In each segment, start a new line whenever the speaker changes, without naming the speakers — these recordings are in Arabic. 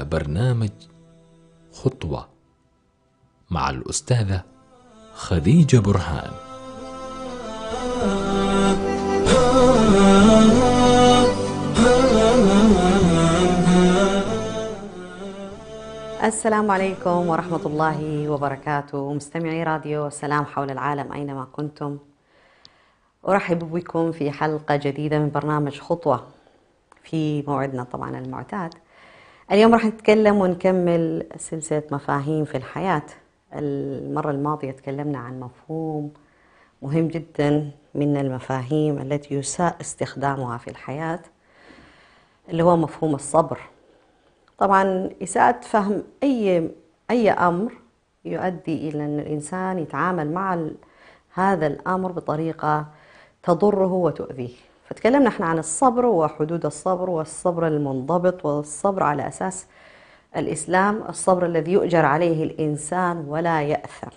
إلى برنامج خطوة مع الأستاذة خديجة برهان.
السلام عليكم ورحمة الله وبركاته، مستمعي راديو سلام حول العالم أينما كنتم. أرحب بكم في حلقة جديدة من برنامج خطوة في موعدنا طبعا المعتاد. اليوم راح نتكلم ونكمل سلسلة مفاهيم في الحياة. المرة الماضية تكلمنا عن مفهوم مهم جدا من المفاهيم التي يساء استخدامها في الحياة، اللي هو مفهوم الصبر. طبعا إساءة فهم أي أمر يؤدي إلى أن الإنسان يتعامل مع هذا الأمر بطريقة تضره وتؤذيه. فتكلمنا احنا عن الصبر وحدود الصبر، والصبر المنضبط، والصبر على أساس الإسلام، الصبر الذي يؤجر عليه الإنسان ولا يأثم.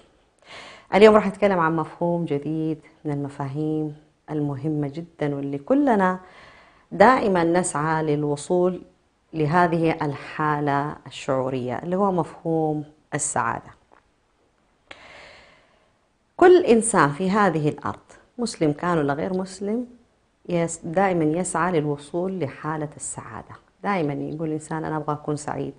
اليوم راح نتكلم عن مفهوم جديد من المفاهيم المهمة جدا، واللي كلنا دائما نسعى للوصول لهذه الحالة الشعورية، اللي هو مفهوم السعادة. كل إنسان في هذه الأرض، مسلم كان ولا غير مسلم، دائما يسعى للوصول لحالة السعادة. دائما يقول الإنسان أنا أبغى أكون سعيد،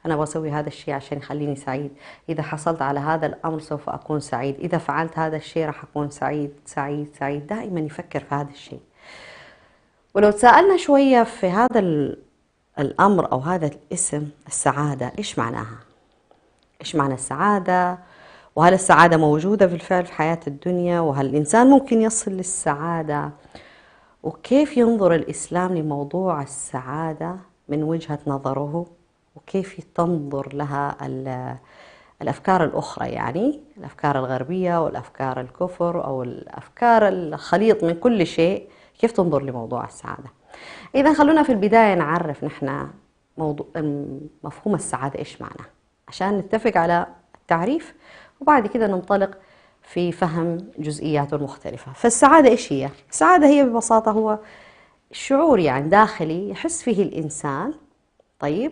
أنا أبغى أسوي هذا الشيء عشان يخليني سعيد، إذا حصلت على هذا الأمر سوف أكون سعيد، إذا فعلت هذا الشيء راح أكون سعيد سعيد سعيد. دائما يفكر في هذا الشيء. ولو تساءلنا شوية في هذا الأمر أو هذا الاسم السعادة، إيش معناها؟ إيش معنى السعادة؟ وهل السعادة موجودة بالفعل في حياة الدنيا؟ وهل الإنسان ممكن يصل للسعادة؟ وكيف ينظر الإسلام لموضوع السعادة من وجهة نظره؟ وكيف تنظر لها الأفكار الأخرى، يعني الأفكار الغربية والأفكار الكفر أو الأفكار الخليط من كل شيء، كيف تنظر لموضوع السعادة؟ إذا خلونا في البداية نعرف نحن موضوع مفهوم السعادة إيش معناه عشان نتفق على التعريف، وبعد كده ننطلق في فهم جزئياته المختلفة. فالسعادة إيش هي؟ السعادة هي ببساطة هو شعور يعني داخلي يحس فيه الإنسان. طيب،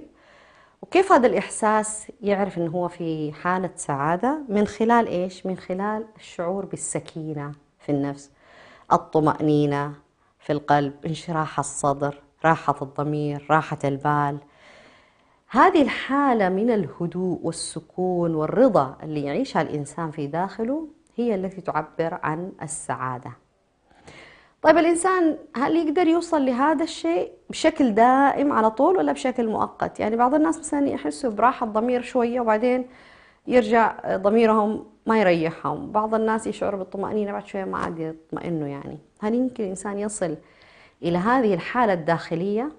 وكيف هذا الإحساس يعرف أنه هو في حالة سعادة؟ من خلال إيش؟ من خلال الشعور بالسكينة في النفس، الطمأنينة في القلب، انشراح الصدر، راحة الضمير، راحة البال. هذه الحالة من الهدوء والسكون والرضا اللي يعيشها الإنسان في داخله هي التي تعبر عن السعادة. طيب، الإنسان هل يقدر يوصل لهذا الشيء بشكل دائم على طول ولا بشكل مؤقت؟ يعني بعض الناس مثلا يحسوا براحة ضمير شوية وبعدين يرجع ضميرهم ما يريحهم. بعض الناس يشعروا بالطمأنينة بعد شوية ما عاد يطمئنوا. يعني هل يمكن الإنسان يصل إلى هذه الحالة الداخلية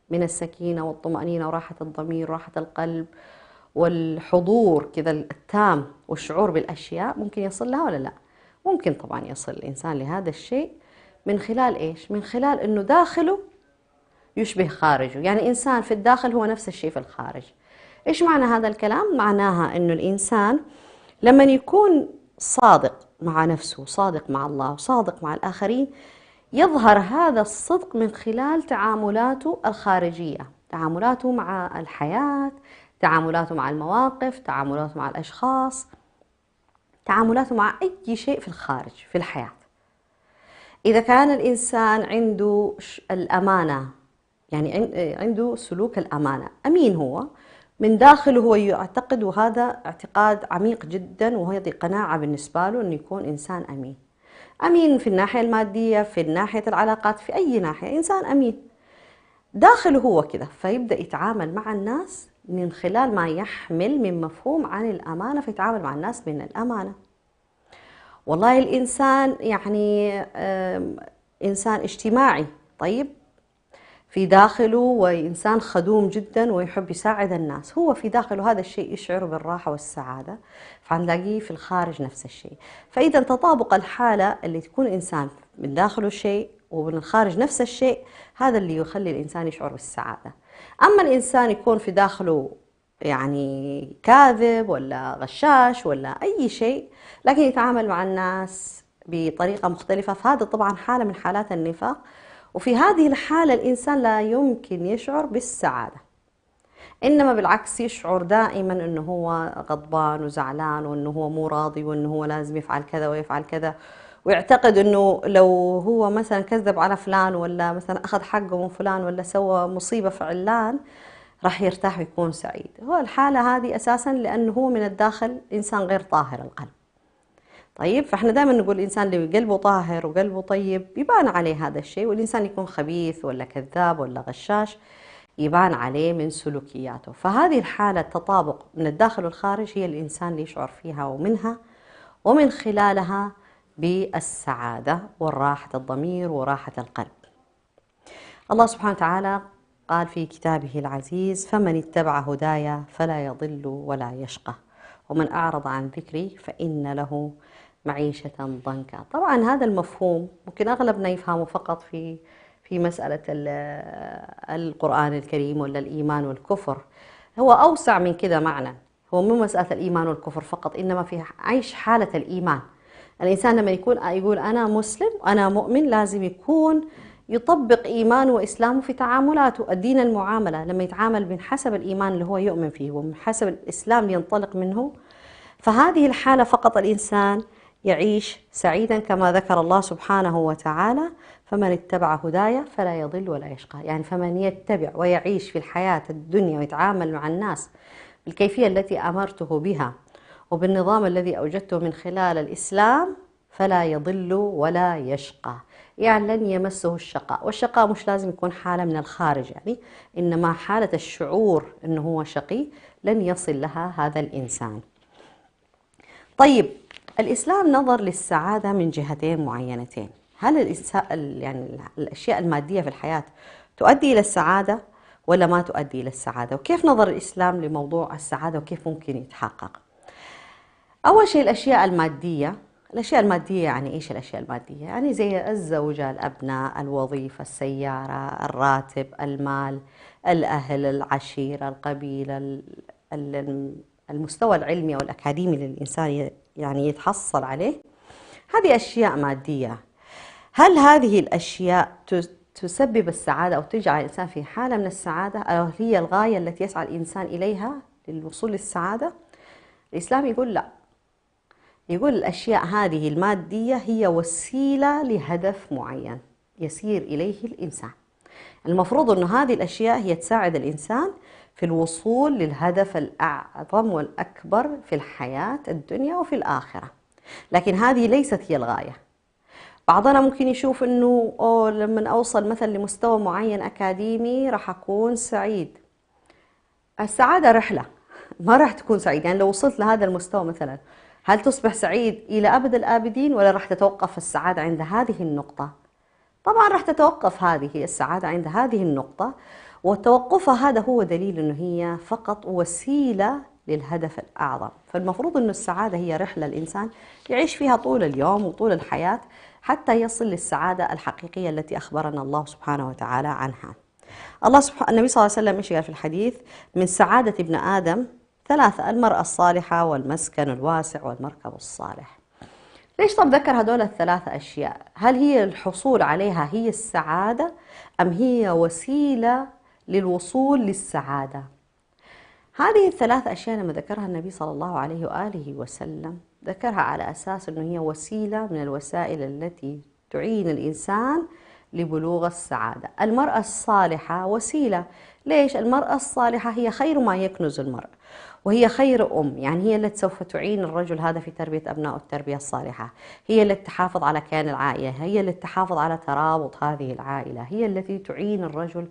من السكينة والطمأنينة وراحة الضمير وراحة القلب والحضور كذا التام والشعور بالأشياء؟ ممكن يصل لها ولا لا؟ ممكن طبعا يصل الإنسان لهذا الشيء. من خلال إيش؟ من خلال أنه داخله يشبه خارجه، يعني إنسان في الداخل هو نفس الشيء في الخارج. إيش معنى هذا الكلام؟ معناها أنه الإنسان لما يكون صادق مع نفسه، صادق مع الله، وصادق مع الآخرين، يظهر هذا الصدق من خلال تعاملاته الخارجية، تعاملاته مع الحياة، تعاملاته مع المواقف، تعاملاته مع الأشخاص، تعاملاته مع أي شيء في الخارج في الحياة. إذا كان الإنسان عنده الأمانة، يعني عنده سلوك الأمانة، أمين هو من داخله، هو يعتقد، وهذا اعتقاد عميق جدا، وهذه قناعة بالنسبة له أنه يكون إنسان أمين. أمين في الناحية المادية، في ناحية العلاقات، في أي ناحية إنسان أمين داخله هو كده، فيبدأ يتعامل مع الناس من خلال ما يحمل من مفهوم عن الأمانة، فيتعامل مع الناس من الأمانة. والله الإنسان يعني إنسان اجتماعي، طيب، في داخله وإنسان خدوم جدا ويحب يساعد الناس، هو في داخله هذا الشيء يشعر بالراحة والسعادة، فنلاقيه في الخارج نفس الشيء. فإذا تطابق الحالة اللي تكون إنسان من داخله شيء ومن الخارج نفس الشيء، هذا اللي يخلي الإنسان يشعر بالسعادة. أما الإنسان يكون في داخله يعني كاذب ولا غشاش ولا أي شيء، لكن يتعامل مع الناس بطريقة مختلفة، فهذا طبعا حالة من حالات النفاق. وفي هذه الحالة الإنسان لا يمكن يشعر بالسعادة. إنما بالعكس يشعر دائما أنه هو غضبان وزعلان وأنه هو مو راضي وأنه هو لازم يفعل كذا ويفعل كذا، ويعتقد أنه لو هو مثلا كذب على فلان ولا مثلا أخذ حقه من فلان ولا سوى مصيبة في علان راح يرتاح ويكون سعيد. هو الحالة هذه أساسا لأنه هو من الداخل إنسان غير طاهر القلب. طيب، فإحنا دائما نقول الإنسان اللي قلبه طاهر وقلبه طيب يبان عليه هذا الشيء، والإنسان يكون خبيث ولا كذاب ولا غشاش يبان عليه من سلوكياته. فهذه الحالة التطابق من الداخل والخارج هي الإنسان اللي يشعر فيها ومنها ومن خلالها بالسعادة والراحة الضمير وراحة القلب. الله سبحانه وتعالى قال في كتابه العزيز: فمن اتبع هدايا فلا يضل ولا يشقى ومن أعرض عن ذكري فإن له معيشة ضنكا. طبعا هذا المفهوم ممكن أغلبنا يفهمه فقط في مسألة القرآن الكريم ولا الإيمان والكفر. هو أوسع من كده معنى، هو مو مسألة الإيمان والكفر فقط، إنما في عيش حالة الإيمان. الإنسان لما يقول أنا مسلم أنا مؤمن لازم يكون يطبق إيمانه وإسلامه في تعاملاته. الدين المعاملة لما يتعامل من حسب الإيمان اللي هو يؤمن فيه ومن حسب الإسلام اللي ينطلق منه، فهذه الحالة فقط الإنسان يعيش سعيدا كما ذكر الله سبحانه وتعالى: فمن اتبع هدايا فلا يضل ولا يشقى. يعني فمن يتبع ويعيش في الحياة الدنيا ويتعامل مع الناس بالكيفية التي أمرته بها وبالنظام الذي أوجدته من خلال الإسلام فلا يضل ولا يشقى، يعني لن يمسه الشقاء. والشقاء مش لازم يكون حالة من الخارج يعني، إنما حالة الشعور أنه هو شقي لن يصل لها هذا الإنسان. طيب، الإسلام نظر للسعادة من جهتين معينتين. هل يعني الأشياء المادية في الحياة تؤدي إلى السعادة ولا ما تؤدي إلى السعادة؟ وكيف نظر الإسلام لموضوع السعادة وكيف ممكن يتحقق؟ أول شيء الأشياء المادية. الأشياء المادية يعني إيش الأشياء المادية؟ يعني زي الزوجة، الأبناء، الوظيفة، السيارة، الراتب، المال، الأهل، العشيرة، القبيلة، المستوى العلمي أو الأكاديمي للإنسان يعني يتحصل عليه. هذه أشياء مادية. هل هذه الأشياء تسبب السعادة أو تجعل الإنسان في حالة من السعادة، أو هي الغاية التي يسعى الإنسان إليها للوصول للسعادة؟ الإسلام يقول لا، يقول الأشياء هذه المادية هي وسيلة لهدف معين يسير إليه الإنسان. المفروض أن هذه الأشياء هي تساعد الإنسان في الوصول للهدف الأعظم والأكبر في الحياة الدنيا وفي الآخرة، لكن هذه ليست هي الغاية. بعضنا ممكن يشوف أنه لما أوصل مثلا لمستوى معين أكاديمي راح أكون سعيد. السعادة رحلة، ما راح تكون سعيد. يعني لو وصلت لهذا المستوى مثلا، هل تصبح سعيد إلى أبد الآبدين ولا راح تتوقف السعادة عند هذه النقطة؟ طبعا راح تتوقف هذه السعادة عند هذه النقطة، وتوقفها هذا هو دليل أنه هي فقط وسيلة للهدف الأعظم. فالمفروض أن السعادة هي رحلة الإنسان يعيش فيها طول اليوم وطول الحياة حتى يصل للسعادة الحقيقية التي أخبرنا الله سبحانه وتعالى عنها. النبي صلى الله عليه وسلم إيش قال في الحديث؟ من سعادة ابن آدم ثلاثة: المرأة الصالحة والمسكن الواسع والمركب الصالح. ليش طب ذكر هذول الثلاثة أشياء؟ هل هي الحصول عليها هي السعادة أم هي وسيلة للوصول للسعادة؟ هذه الثلاث أشياء لما ذكرها النبي صلى الله عليه وآله وسلم ذكرها على أساس أنه هي وسيلة من الوسائل التي تعين الإنسان لبلوغ السعادة. المرأة الصالحة وسيلة. ليش؟ المرأة الصالحة هي خير ما يكنز المرء، وهي خير أم، يعني هي التي سوف تعين الرجل هذا في تربية أبنائه التربية الصالحة، هي التي تحافظ على كيان العائلة، هي التي تحافظ على ترابط هذه العائلة، هي التي تعين الرجل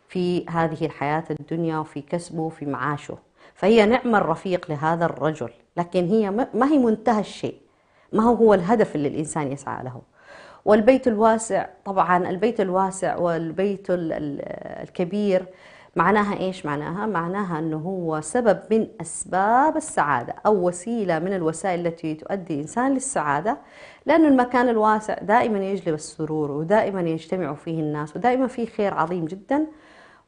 في هذه الحياة الدنيا وفي كسبه وفي معاشه. فهي نعم الرفيق لهذا الرجل، لكن هي ما هي منتهى الشيء، ما هو الهدف اللي الإنسان يسعى له. والبيت الواسع، طبعا البيت الواسع والبيت الكبير معناها إيش؟ معناها أنه هو سبب من أسباب السعادة أو وسيلة من الوسائل التي تؤدي الإنسان للسعادة، لأن المكان الواسع دائما يجلب السرور ودائما يجتمع فيه الناس ودائما فيه خير عظيم جدا.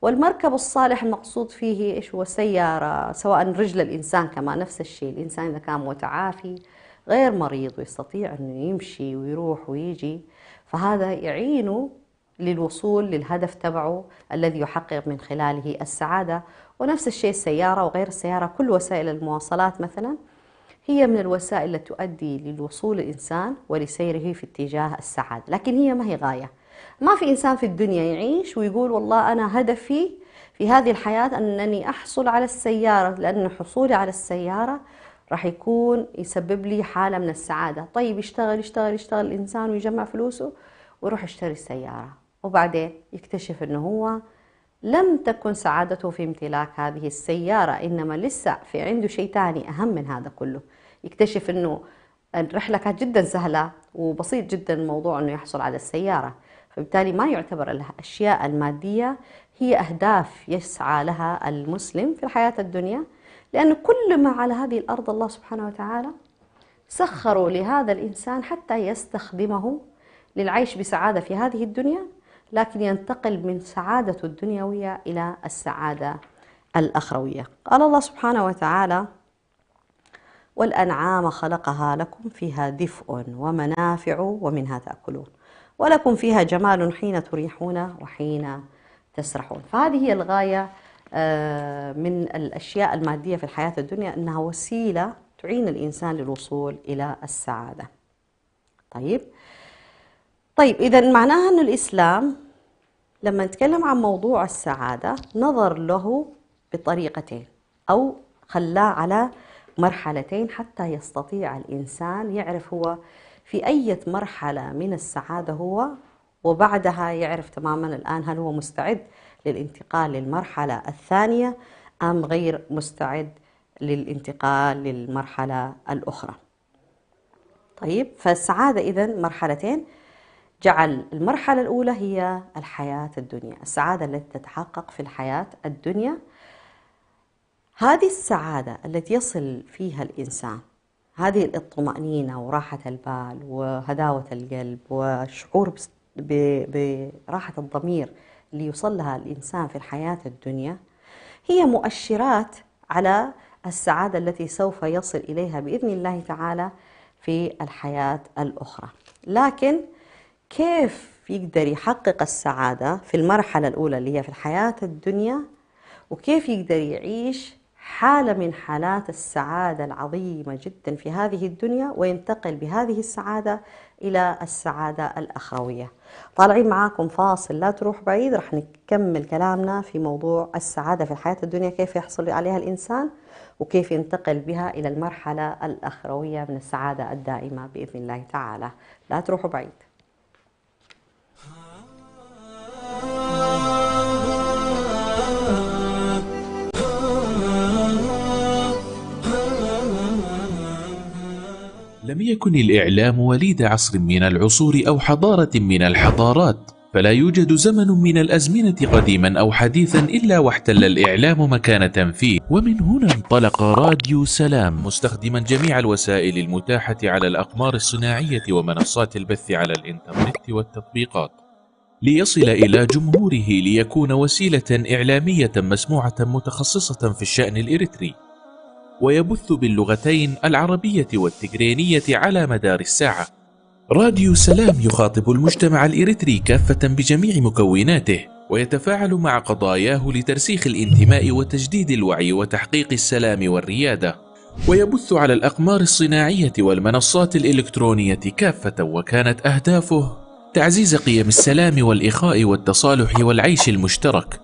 والمركب الصالح المقصود فيه إيش؟ هو سيارة، سواء رجل الإنسان كما نفس الشيء. الإنسان إذا كان متعافي غير مريض ويستطيع أنه يمشي ويروح ويجي، فهذا يعينه للوصول للهدف تبعه الذي يحقق من خلاله السعادة. ونفس الشيء السيارة وغير السيارة، كل وسائل المواصلات مثلا هي من الوسائل التي تؤدي للوصول الإنسان ولسيره في اتجاه السعادة، لكن هي ما هي غاية. ما في إنسان في الدنيا يعيش ويقول والله أنا هدفي في هذه الحياة أنني أحصل على السيارة، لأن حصولي على السيارة راح يكون يسبب لي حالة من السعادة. طيب يشتغل الإنسان ويجمع فلوسه ويروح يشتري السيارة، وبعدين يكتشف أنه هو لم تكن سعادته في امتلاك هذه السيارة، إنما لسه في عنده شيء تاني أهم من هذا كله. يكتشف أنه الرحلة كانت جدا سهلة وبسيط جدا الموضوع أنه يحصل على السيارة، فبالتالي ما يعتبر الأشياء المادية هي أهداف يسعى لها المسلم في الحياة الدنيا، لأن كل ما على هذه الأرض الله سبحانه وتعالى سخروا لهذا الإنسان حتى يستخدمه للعيش بسعادة في هذه الدنيا، لكن ينتقل من سعادته الدنيوية إلى السعادة الأخروية. قال الله سبحانه وتعالى: والأنعام خلقها لكم فيها دفء ومنافع ومنها تأكلون ولكم فيها جمال حين تريحون وحين تسرحون. فهذه هي الغاية من الأشياء المادية في الحياة الدنيا، أنها وسيلة تعين الإنسان للوصول إلى السعادة. طيب إذا معناها أن الإسلام لما نتكلم عن موضوع السعادة نظر له بطريقتين، أو خلاه على مرحلتين حتى يستطيع الإنسان يعرف هو في أي مرحلة من السعادة هو، وبعدها يعرف تماما الآن هل هو مستعد للانتقال للمرحلة الثانية أم غير مستعد للانتقال للمرحلة الأخرى. طيب فالسعادة إذن مرحلتين، جعل المرحلة الأولى هي الحياة الدنيا، السعادة التي تتحقق في الحياة الدنيا. هذه السعادة التي يصل فيها الإنسان هذه الطمأنينة وراحة البال وهداوة القلب والشعور براحة الضمير اللي يوصل لها الإنسان في الحياة الدنيا، هي مؤشرات على السعادة التي سوف يصل إليها بإذن الله تعالى في الحياة الأخرى. لكن كيف يقدر يحقق السعادة في المرحلة الأولى اللي هي في الحياة الدنيا، وكيف يقدر يعيش حالة من حالات السعادة العظيمة جدا في هذه الدنيا وينتقل بهذه السعادة إلى السعادة الأخروية. طالعين معاكم فاصل، لا تروح بعيد، رح نكمل كلامنا في موضوع السعادة في الحياة الدنيا، كيف يحصل عليها الإنسان وكيف ينتقل بها إلى المرحلة الأخروية من السعادة الدائمة بإذن الله تعالى. لا تروحوا بعيد.
لم يكن الإعلام وليد عصر من العصور أو حضارة من الحضارات، فلا يوجد زمن من الأزمنة قديما أو حديثا إلا واحتل الإعلام مكانة فيه. ومن هنا انطلق راديو سلام مستخدما جميع الوسائل المتاحة على الأقمار الصناعية ومنصات البث على الإنترنت والتطبيقات ليصل إلى جمهوره، ليكون وسيلة إعلامية مسموعة متخصصة في الشأن الإريتري، ويبث باللغتين العربية والتجرينية على مدار الساعة. راديو سلام يخاطب المجتمع الإريتري كافة بجميع مكوناته، ويتفاعل مع قضاياه لترسيخ الانتماء وتجديد الوعي وتحقيق السلام والريادة، ويبث على الأقمار الصناعية والمنصات الإلكترونية كافة، وكانت أهدافه تعزيز قيم السلام والإخاء والتصالح والعيش المشترك،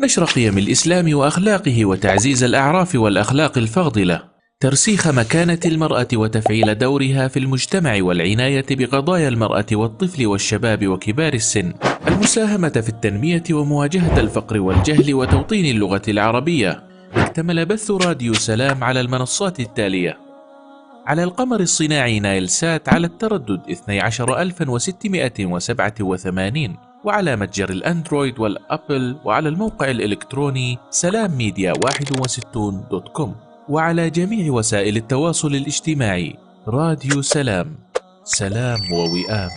نشر قيم الإسلام وأخلاقه وتعزيز الأعراف والأخلاق الفاضلة، ترسيخ مكانة المرأة وتفعيل دورها في المجتمع والعناية بقضايا المرأة والطفل والشباب وكبار السن، المساهمة في التنمية ومواجهة الفقر والجهل وتوطين اللغة العربية. اكتمل بث راديو سلام على المنصات التالية: على القمر الصناعي نايل سات على التردد 12687، وعلى متجر الأندرويد والأبل، وعلى الموقع الإلكتروني سلامميديا61.com، وعلى جميع وسائل التواصل الاجتماعي. راديو سلام، سلام ووئام.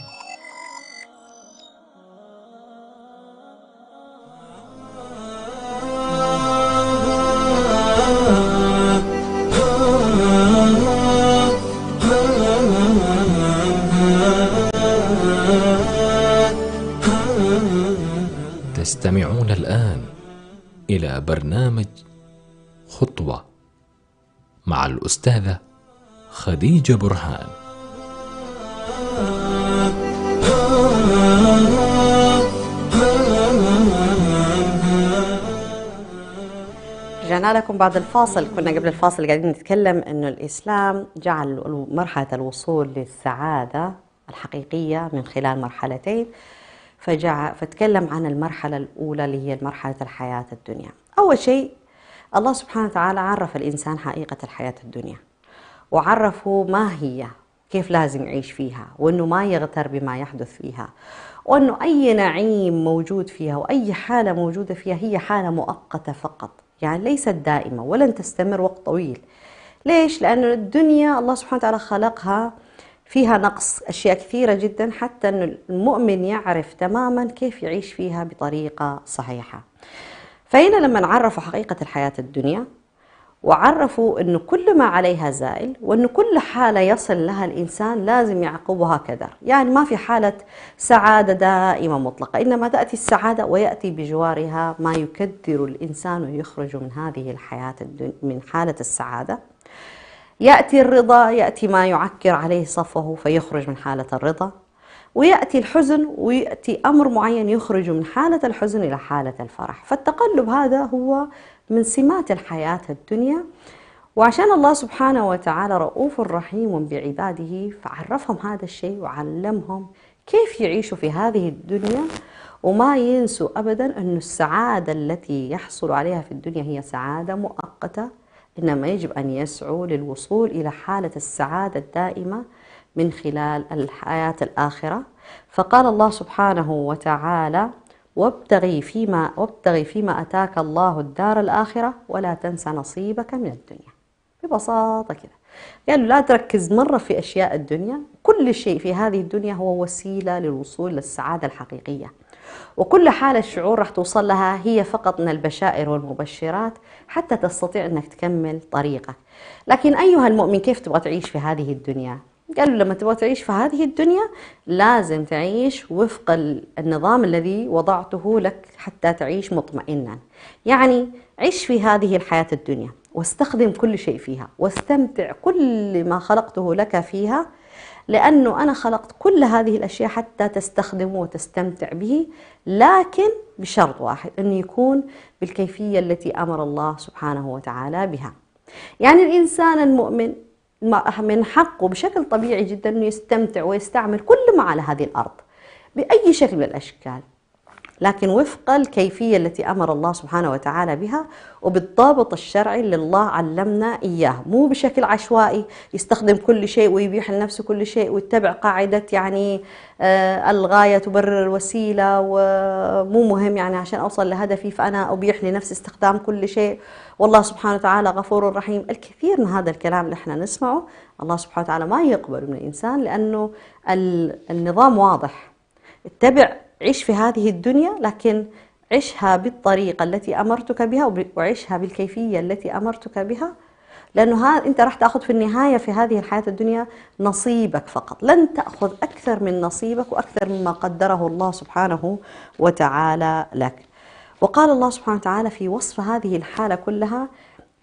تستمعون الآن إلى برنامج مع الأستاذة خديجة برهان.
رجعنا لكم بعد الفاصل. كنا قبل الفاصل قاعدين نتكلم إنه الإسلام جعل مرحلة الوصول للسعادة الحقيقية من خلال مرحلتين، فتكلم عن المرحلة الأولى اللي هي مرحلة الحياة الدنيا. أول شيء الله سبحانه وتعالى عرف الإنسان حقيقة الحياة الدنيا، وعرفه ما هي، كيف لازم يعيش فيها، وأنه ما يغتر بما يحدث فيها، وأنه أي نعيم موجود فيها وأي حالة موجودة فيها هي حالة مؤقتة فقط، يعني ليست دائمة ولن تستمر وقت طويل. ليش؟ لأن الدنيا الله سبحانه وتعالى خلقها فيها نقص أشياء كثيرة جدا، حتى أن المؤمن يعرف تماما كيف يعيش فيها بطريقة صحيحة. فهنا لما عرفوا حقيقة الحياة الدنيا، وعرفوا أنه كل ما عليها زائل، وأنه كل حالة يصل لها الإنسان لازم يعقبها كدر، يعني ما في حالة سعادة دائمة مطلقة، إنما تأتي السعادة ويأتي بجوارها ما يكدر الإنسان ويخرج من هذه الحياة من حالة السعادة. يأتي الرضا، يأتي ما يعكر عليه صفه فيخرج من حالة الرضا، ويأتي الحزن ويأتي أمر معين يخرج من حالة الحزن إلى حالة الفرح. فالتقلب هذا هو من سمات الحياة الدنيا. وعشان الله سبحانه وتعالى رؤوف رحيم بعباده فعرفهم هذا الشيء وعلمهم كيف يعيشوا في هذه الدنيا، وما ينسوا أبدا أن السعادة التي يحصل عليها في الدنيا هي سعادة مؤقتة، إنما يجب أن يسعوا للوصول إلى حالة السعادة الدائمة من خلال الحياة الآخرة. فقال الله سبحانه وتعالى: وابتغي فيما أتاك الله الدار الآخرة ولا تنس نصيبك من الدنيا. ببساطة كده قالوا لا تركز مرة في أشياء الدنيا، كل شيء في هذه الدنيا هو وسيلة للوصول للسعادة الحقيقية، وكل حالة شعور راح توصل لها هي فقط من البشائر والمبشرات حتى تستطيع أنك تكمل طريقك. لكن أيها المؤمن كيف تبغى تعيش في هذه الدنيا؟ قالوا لما تبغى تعيش في هذه الدنيا لازم تعيش وفق النظام الذي وضعته لك حتى تعيش مطمئنا. يعني عيش في هذه الحياة الدنيا واستخدم كل شيء فيها واستمتع كل ما خلقته لك فيها، لأنه أنا خلقت كل هذه الأشياء حتى تستخدمه وتستمتع به، لكن بشرط واحد، أنه يكون بالكيفية التي أمر الله سبحانه وتعالى بها. يعني الإنسان المؤمن من حقه بشكل طبيعي جدا أنه يستمتع ويستعمل كل ما على هذه الأرض بأي شكل من الأشكال، لكن وفق الكيفية التي أمر الله سبحانه وتعالى بها وبالضابط الشرعي اللي الله علمنا إياه، مو بشكل عشوائي يستخدم كل شيء ويبيح لنفسه كل شيء ويتبع قاعدة يعني الغاية تبرر الوسيلة، ومو مهم يعني عشان أوصل لهدفي فأنا أبيح لنفسي استخدام كل شيء، والله سبحانه وتعالى غفور رحيم. الكثير من هذا الكلام اللي احنا نسمعه الله سبحانه وتعالى ما يقبل من الإنسان، لأنه النظام واضح. اتبع، عيش في هذه الدنيا لكن عيشها بالطريقة التي أمرتك بها وعيشها بالكيفية التي أمرتك بها، لأنه أنت راح تأخذ في النهاية في هذه الحياة الدنيا نصيبك فقط، لن تأخذ أكثر من نصيبك وأكثر مما قدره الله سبحانه وتعالى لك. وقال الله سبحانه وتعالى في وصف هذه الحالة كلها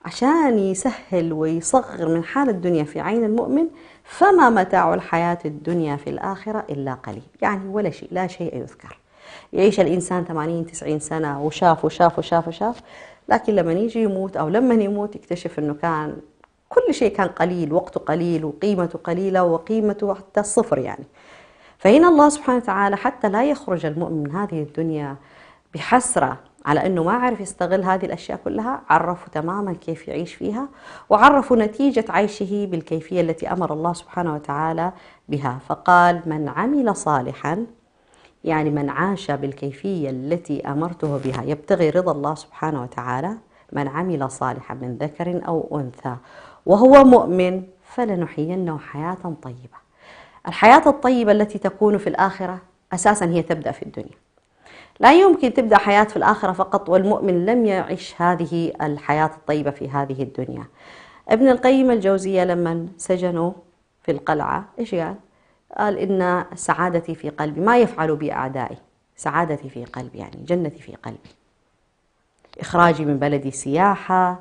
عشان يسهل ويصغر من حال الدنيا في عين المؤمن: فما متاع الحياة الدنيا في الآخرة إلا قليل. يعني ولا شيء، لا شيء يذكر. يعيش الإنسان 80-90 سنة وشاف وشاف وشاف وشاف، لكن لما يجي يموت أو لما يموت يكتشف أنه كان كل شيء كان قليل، وقته قليل وقيمته قليلة وقيمته حتى الصفر يعني. فهنا الله سبحانه وتعالى حتى لا يخرج المؤمن من هذه الدنيا بحسرة على أنه ما عرف يستغل هذه الأشياء كلها، عرفوا تماما كيف يعيش فيها، وعرفوا نتيجة عيشه بالكيفية التي أمر الله سبحانه وتعالى بها. فقال: من عمل صالحا، يعني من عاش بالكيفية التي أمرته بها يبتغي رضا الله سبحانه وتعالى، من عمل صالحا من ذكر أو أنثى وهو مؤمن فلنحيينه حياة طيبة. الحياة الطيبة التي تكون في الآخرة أساسا هي تبدأ في الدنيا. لا يمكن تبدأ حياة في الآخرة فقط والمؤمن لم يعيش هذه الحياة الطيبة في هذه الدنيا. ابن القيم الجوزية لما سجنوا في القلعة إيش قال؟ قال: إن سعادتي في قلبي، ما يفعل بي أعدائي، سعادتي في قلبي يعني جنتي في قلبي. إخراجي من بلدي سياحة،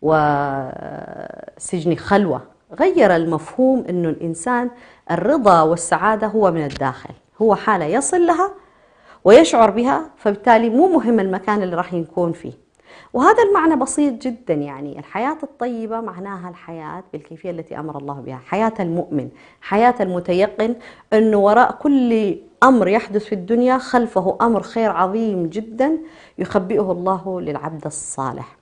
وسجن خلوة. غير المفهوم أنه الإنسان الرضا والسعادة هو من الداخل، هو حالة يصل لها ويشعر بها، فبالتالي مو مهم المكان اللي راح يكون فيه. وهذا المعنى بسيط جدا، يعني الحياة الطيبة معناها الحياة بالكيفية التي أمر الله بها، حياة المؤمن، حياة المتيقن أنه وراء كل أمر يحدث في الدنيا خلفه أمر خير عظيم جدا يخبئه الله للعبد الصالح.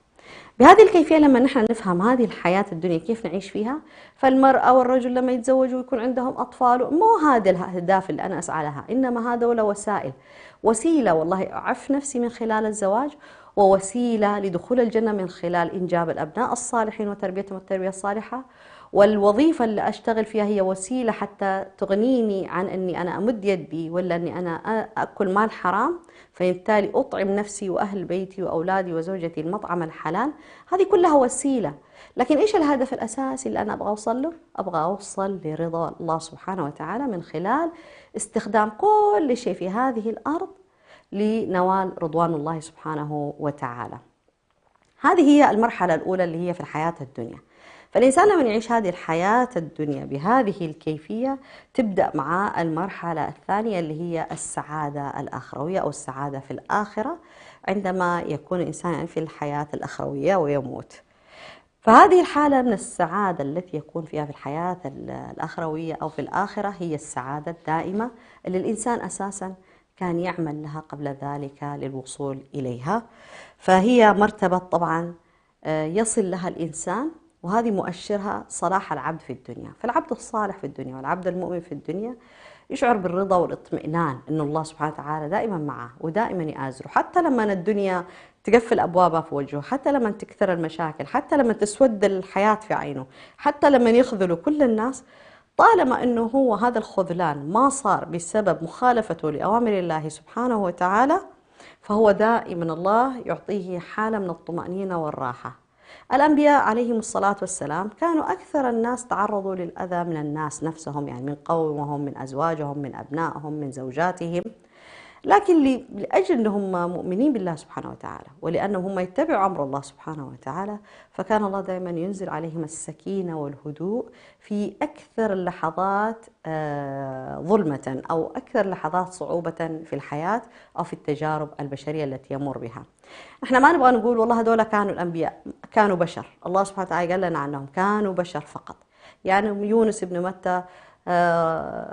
بهذه الكيفية لما نحن نفهم هذه الحياة الدنيا كيف نعيش فيها، فالمرأة والرجل لما يتزوجوا ويكون عندهم أطفال، مو هذا الأهداف اللي أنا أسعى لها، إنما هذول وسائل، وسيلة والله أعف نفسي من خلال الزواج، ووسيلة لدخول الجنة من خلال إنجاب الأبناء الصالحين وتربيتهم التربية الصالحة. والوظيفة اللي أشتغل فيها هي وسيلة حتى تغنيني عن أني أنا أمد يدي ولا أني أنا أكل مال حرام، فبالتالي أطعم نفسي وأهل بيتي وأولادي وزوجتي المطعم الحلال. هذه كلها وسيلة، لكن إيش الهدف الأساسي اللي أنا أبغى أوصل له؟ أبغى أوصل لرضا الله سبحانه وتعالى من خلال استخدام كل شيء في هذه الأرض لنوال رضوان الله سبحانه وتعالى. هذه هي المرحلة الأولى اللي هي في الحياة الدنيا. فالإنسان لما يعيش هذه الحياة الدنيا بهذه الكيفية تبدأ معاه المرحلة الثانية اللي هي السعادة الآخروية أو السعادة في الآخرة، عندما يكون الإنسان في الحياة الأخروية ويموت. فهذه الحالة من السعادة التي يكون فيها في الحياة الأخروية أو في الآخرة هي السعادة الدائمة اللي الإنسان أساساً كان يعمل لها قبل ذلك للوصول إليها. فهي مرتبة طبعاً يصل لها الإنسان، وهذه مؤشرها صلاح العبد في الدنيا. فالعبد الصالح في الدنيا والعبد المؤمن في الدنيا يشعر بالرضا والاطمئنان أن الله سبحانه وتعالى دائما معه ودائما يآزره، حتى لما الدنيا تقفل أبوابها في وجهه، حتى لما تكثر المشاكل، حتى لما تسود الحياة في عينه، حتى لما يخذلوا كل الناس، طالما أنه هو هذا الخذلان ما صار بسبب مخالفته لأوامر الله سبحانه وتعالى، فهو دائما الله يعطيه حالة من الطمأنينة والراحة. الأنبياء عليهم الصلاة والسلام كانوا أكثر الناس تعرضوا للأذى من الناس نفسهم، يعني من قومهم، من أزواجهم، من أبنائهم، من زوجاتهم، لكن لأجل أنهم مؤمنين بالله سبحانه وتعالى ولأنهم هم يتبعوا أمر الله سبحانه وتعالى، فكان الله دائما ينزل عليهم السكينة والهدوء في أكثر اللحظات ظلمة أو أكثر اللحظات صعوبة في الحياة أو في التجارب البشرية التي يمر بها. احنا ما نبغى نقول والله هذول كانوا الأنبياء كانوا بشر، الله سبحانه وتعالى قال لنا عنهم كانوا بشر فقط. يعني يونس بن متى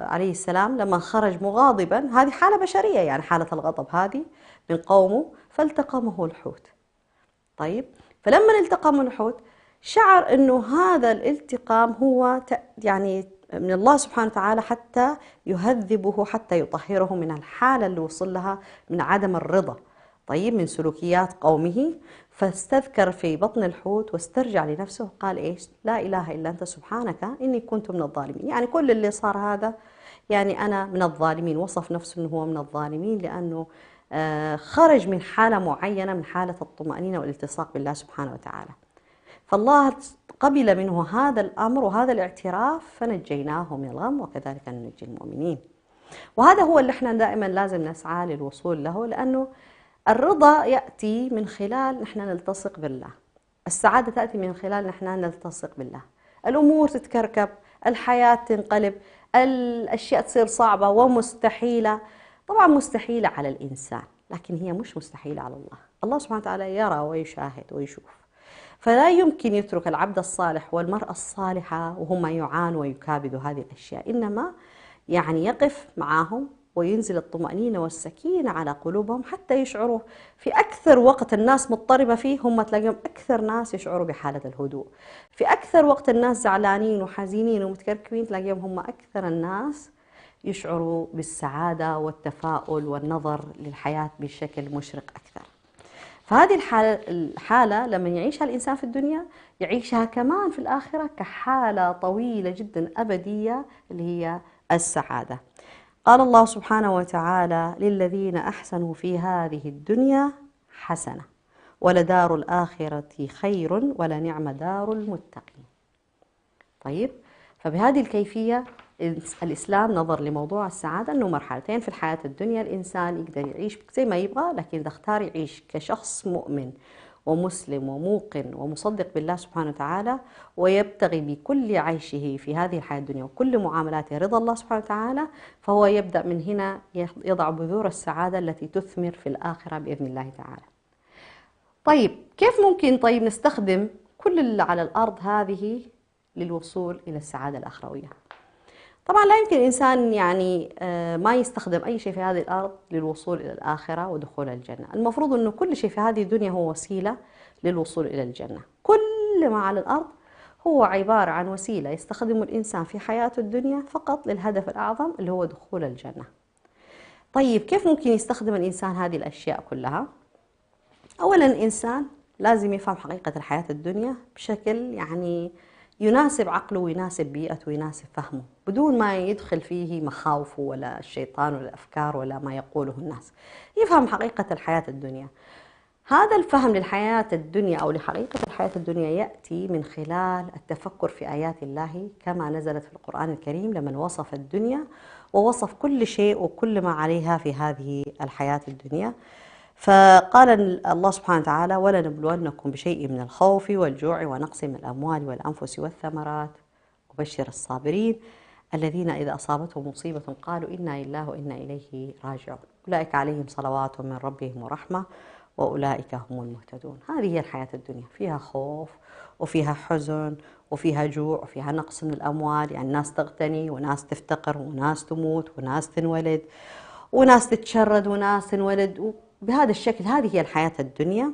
عليه السلام لما خرج مغاضبا، هذه حالة بشرية، يعني حالة الغضب هذه من قومه، فالتقمه الحوت. طيب، فلما التقمه الحوت شعر أنه هذا الالتقام هو يعني من الله سبحانه وتعالى حتى يهذبه، حتى يطهره من الحالة اللي وصل لها من عدم الرضا، طيب، من سلوكيات قومه. فاستذكر في بطن الحوت واسترجع لنفسه، قال إيش؟ لا إله إلا أنت سبحانك إني كنت من الظالمين. يعني كل اللي صار هذا يعني أنا من الظالمين، وصف نفسه أنه هو من الظالمين لأنه خرج من حالة معينة، من حالة الطمأنينة والالتصاق بالله سبحانه وتعالى. فالله قبل منه هذا الأمر وهذا الاعتراف، فنجيناه من الغم وكذلك ننجي المؤمنين. وهذا هو اللي احنا دائما لازم نسعى للوصول له، لأنه الرضا يأتي من خلال نحن نلتصق بالله، السعادة تأتي من خلال نحن نلتصق بالله. الأمور تتكركب، الحياة تنقلب، الأشياء تصير صعبة ومستحيلة. طبعا مستحيلة على الإنسان، لكن هي مش مستحيلة على الله. الله سبحانه وتعالى يرى ويشاهد ويشوف، فلا يمكن يترك العبد الصالح والمرأة الصالحة وهم يعانوا ويكابدوا هذه الأشياء، إنما يعني يقف معهم وينزل الطمأنينة والسكينة على قلوبهم حتى يشعروا في أكثر وقت الناس مضطربة فيه، هم تلاقيهم أكثر ناس يشعروا بحالة الهدوء. في أكثر وقت الناس زعلانين وحزينين ومتكركبين تلاقيهم هم أكثر الناس يشعروا بالسعادة والتفاؤل والنظر للحياة بشكل مشرق أكثر. فهذه الحالة لما يعيشها الإنسان في الدنيا يعيشها كمان في الآخرة كحالة طويلة جدا أبدية اللي هي السعادة. قال الله سبحانه وتعالى: للذين أحسنوا في هذه الدنيا حسنة ولدار الآخرة خير ولنعم دار المتقين. طيب، فبهذه الكيفية الإسلام نظر لموضوع السعادة أنه مرحلتين في الحياة الدنيا، الإنسان يقدر يعيش زي ما يبغى، لكن إذا اختار يعيش كشخص مؤمن ومسلم وموقن ومصدق بالله سبحانه وتعالى، ويبتغي بكل عيشه في هذه الحياة الدنيا وكل معاملاته رضا الله سبحانه وتعالى، فهو يبدأ من هنا يضع بذور السعادة التي تثمر في الآخرة بإذن الله تعالى. طيب كيف ممكن نستخدم كل اللي على الأرض هذه للوصول إلى السعادة الأخروية؟ طبعا لا يمكن الإنسان ما يستخدم أي شيء في هذه الأرض للوصول إلى الآخرة ودخول الجنة. المفروض أنه كل شيء في هذه الدنيا هو وسيلة للوصول إلى الجنة. كل ما على الأرض هو عبارة عن وسيلة يستخدمه الإنسان في حياته الدنيا فقط للهدف الأعظم اللي هو دخول الجنة. طيب كيف ممكن يستخدم الإنسان هذه الأشياء كلها؟ أولا الإنسان لازم يفهم حقيقة الحياة الدنيا بشكل يناسب عقله ويناسب بيئته ويناسب فهمه، بدون ما يدخل فيه مخاوفه ولا الشيطان ولا الأفكار ولا ما يقوله الناس. يفهم حقيقة الحياة الدنيا. هذا الفهم للحياة الدنيا أو لحقيقة الحياة الدنيا يأتي من خلال التفكر في آيات الله كما نزلت في القرآن الكريم لمن وصف الدنيا ووصف كل شيء وكل ما عليها في هذه الحياة الدنيا. فقال الله سبحانه وتعالى: ولنبلونكم بشيء من الخوف والجوع ونقص من الأموال والأنفس والثمرات وبشر الصابرين الذين إذا أصابتهم مصيبة قالوا إنا لله وإنا إليه راجعون أولئك عليهم صلوات من ربهم ورحمة وأولئك هم المهتدون. هذه هي الحياة الدنيا، فيها خوف وفيها حزن وفيها جوع وفيها نقص من الأموال، ناس تغتني وناس تفتقر وناس تموت وناس تنولد وناس تتشرد وناس تنولد بهذا الشكل. هذه هي الحياة الدنيا.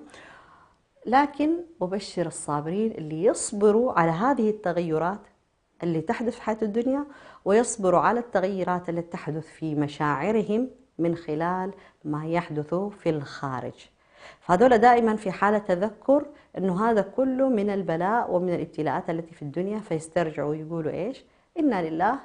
لكن وبشر الصابرين اللي يصبروا على هذه التغيرات اللي تحدث في حياة الدنيا ويصبروا على التغيرات التي تحدث في مشاعرهم من خلال ما يحدث في الخارج. فهذول دائما في حالة تذكر أنه هذا كله من البلاء ومن الابتلاءات التي في الدنيا، فيسترجعوا ويقولوا إيش؟ إنا لله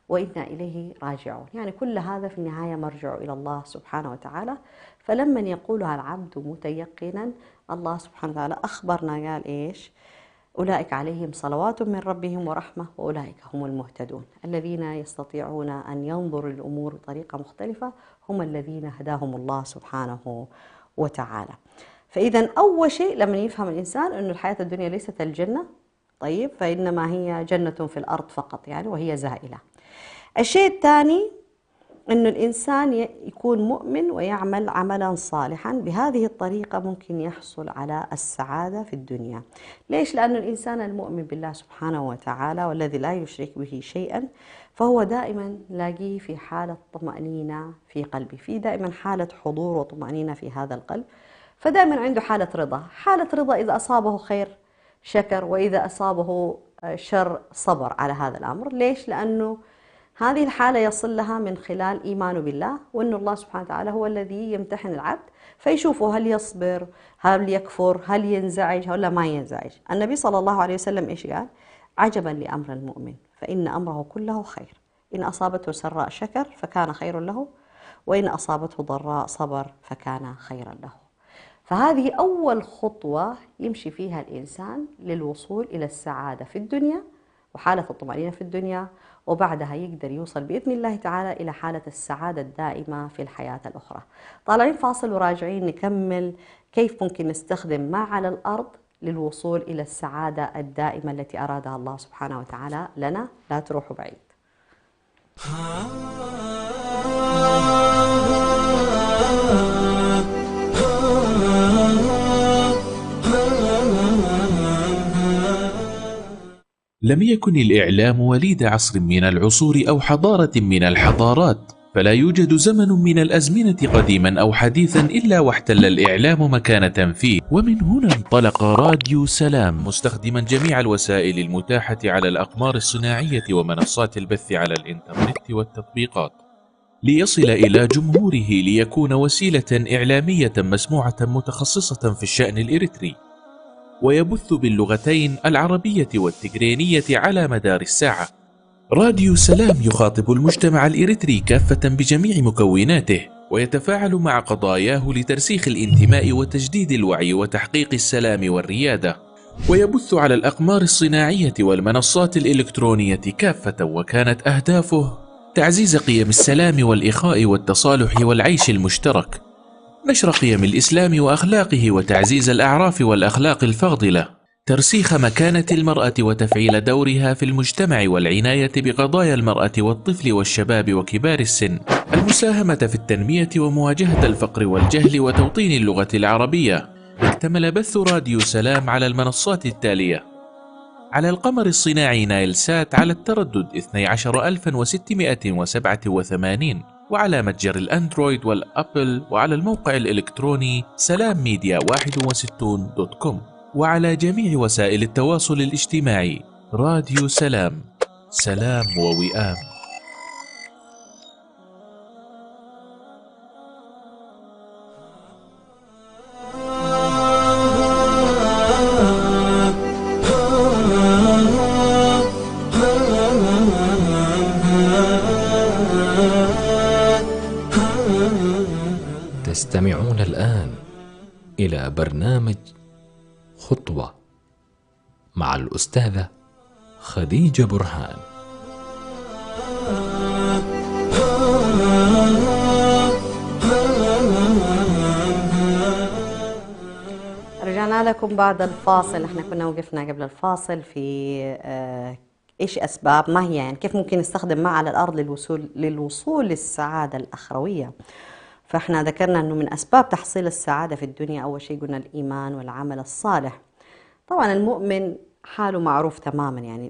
وإنا إليه راجعون. كل هذا في النهاية مرجع إلى الله سبحانه وتعالى. فلما يقولها العبد متيقنا، الله سبحانه وتعالى أخبرنا قال إيش؟ أولئك عليهم صلوات من ربهم ورحمة وأولئك هم المهتدون. الذين يستطيعون أن ينظروا للأمور بطريقة مختلفة هم الذين هداهم الله سبحانه وتعالى. فإذا أول شيء لما يفهم الإنسان أن الحياة الدنيا ليست الجنة، طيب فإنما هي جنة في الأرض فقط وهي زائلة. الشيء الثاني أن الإنسان يكون مؤمن ويعمل عملا صالحا. بهذه الطريقة ممكن يحصل على السعادة في الدنيا. ليش؟ لأن الإنسان المؤمن بالله سبحانه وتعالى والذي لا يشرك به شيئا فهو دائما لاقيه في حالة طمأنينة في قلبه، في دائما حالة حضور وطمأنينة في هذا القلب، فدائما عنده حالة رضا. حالة رضا إذا أصابه خير شكر، وإذا أصابه شر صبر على هذا الأمر. ليش؟ لأنه هذه الحالة يصل لها من خلال إيمانه بالله، وأن الله سبحانه وتعالى هو الذي يمتحن العبد فيشوفه هل يصبر، هل يكفر، هل ينزعج ولا ما ينزعج. النبي صلى الله عليه وسلم إيش قال؟ عجبا لأمر المؤمن فإن أمره كله خير، إن أصابته سراء شكر فكان خير له، وإن أصابته ضراء صبر فكان خيرا له. فهذه أول خطوة يمشي فيها الإنسان للوصول إلى السعادة في الدنيا وحالة الطمأنينة في الدنيا، وبعدها يقدر يوصل بإذن الله تعالى إلى حالة السعادة الدائمة في الحياة الأخرى. طالعين فاصل وراجعين نكمل كيف ممكن نستخدم ما على الأرض للوصول إلى السعادة الدائمة التي أرادها الله سبحانه وتعالى لنا. لا تروحوا بعيد.
لم يكن الإعلام وليد عصر من العصور أو حضارة من الحضارات، فلا يوجد زمن من الأزمنة قديما أو حديثا إلا واحتل الإعلام مكانة فيه. ومن هنا انطلق راديو سلام مستخدما جميع الوسائل المتاحة على الأقمار الصناعية ومنصات البث على الإنترنت والتطبيقات ليصل إلى جمهوره، ليكون وسيلة إعلامية مسموعة متخصصة في الشأن الإريتري، ويبث باللغتين العربية والتجرينية على مدار الساعة. راديو سلام يخاطب المجتمع الإريتري كافة بجميع مكوناته، ويتفاعل مع قضاياه لترسيخ الانتماء وتجديد الوعي وتحقيق السلام والريادة، ويبث على الأقمار الصناعية والمنصات الإلكترونية كافة، وكانت أهدافه تعزيز قيم السلام والإخاء والتصالح والعيش المشترك، نشر قيم الإسلام وأخلاقه وتعزيز الأعراف والأخلاق الفاضلة، ترسيخ مكانة المرأة وتفعيل دورها في المجتمع والعناية بقضايا المرأة والطفل والشباب وكبار السن، المساهمة في التنمية ومواجهة الفقر والجهل وتوطين اللغة العربية. اكتمل بث راديو سلام على المنصات التالية: على القمر الصناعي نايل سات على التردد 12687، وعلى متجر الأندرويد والأبل، وعلى الموقع الإلكتروني سلامميديا61.com، وعلى جميع وسائل التواصل الاجتماعي. راديو سلام، سلام ووئام.
تستمعون الآن إلى برنامج خطوة مع الأستاذة خديجة برهان.
رجعنا لكم بعد الفاصل. احنا كنا وقفنا قبل الفاصل في ايش اسباب، ما هي يعني كيف ممكن نستخدم ما على الارض للوصول للسعادة الأخروية. فاحنا ذكرنا انه من اسباب تحصيل السعادة في الدنيا اول شيء قلنا الايمان والعمل الصالح. طبعا المؤمن حاله معروف تماما، يعني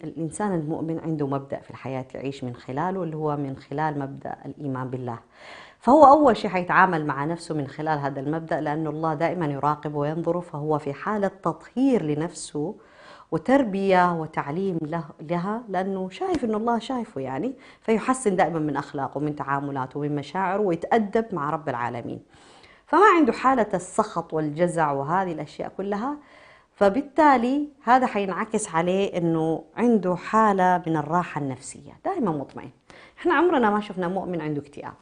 الانسان المؤمن عنده مبدأ في الحياة يعيش من خلاله، اللي هو من خلال مبدأ الايمان بالله. فهو أول شيء حيتعامل مع نفسه من خلال هذا المبدأ، لأنه الله دائما يراقب وينظر، فهو في حالة تطهير لنفسه وتربية وتعليم لها، لأنه شايف أنه الله شايفه يعني، فيحسن دائما من أخلاقه ومن تعاملاته ومن مشاعره ويتأدب مع رب العالمين. فما عنده حالة السخط والجزع وهذه الأشياء كلها، فبالتالي هذا حينعكس عليه أنه عنده حالة من الراحة النفسية، دائما مطمئن. احنا عمرنا ما شفنا مؤمن عنده اكتئاب،